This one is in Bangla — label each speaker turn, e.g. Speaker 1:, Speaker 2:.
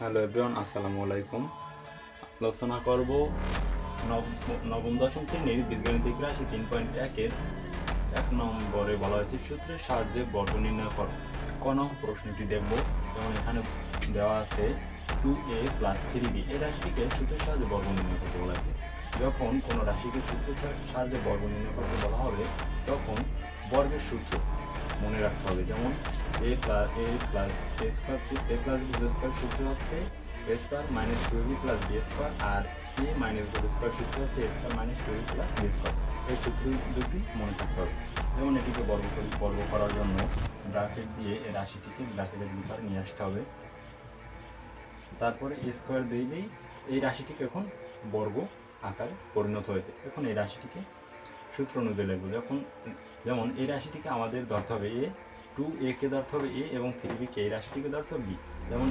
Speaker 1: হ্যালো এভরিওয়ান, আসসালামু আলাইকুম। আলোচনা করব নবম দশম শ্রেণীর বীজগণিতিক রাশি 3.1-এর 1 নম্বরে বলা হয়েছে সূত্রের সাহায্যে বর্গ নির্ণয় করো। কোন প্রশ্নটি দেখব। যেমন এখানে দেওয়া আছে 2a + 3b। এই রাশিটিকে সূত্রের সাহায্যে বর্গ নির্ণয় করতে বলা হয়েছে। যখন কোনো রাশিকে সূত্রের সাহায্যে বর্গ নির্ণয় করতে বলা হবে তখন বর্গের সূত্র মনে রাখতে হবে। যেমন a + a+b² সূত্র হচ্ছে a² - 2ab + b² R a - b² সূত্র হচ্ছে a² - 2ab + b²। এই সূত্র দুটি মনে থাকতে হবে। যেমন এটিকে বর্গ করার জন্য ব্র্যাকেট দিয়ে এই রাশিটিকে ব্র্যাকেটের ভিতরে নিয়ে আসতে হবে। তারপরে স্কোয়ার দিলেই এই রাশিটিকে এখন বর্গ আকারে পরিণত হয়েছে। এখন এই রাশিটিকে সূত্র অনুযায়ী লিখব। যেমন এই রাশিটিকে আমাদের ধরতে হবে a, 2a কে ধরতে হবে a এবং 3b কে এই রাশিটিকে ধরতে হবে b। যেমন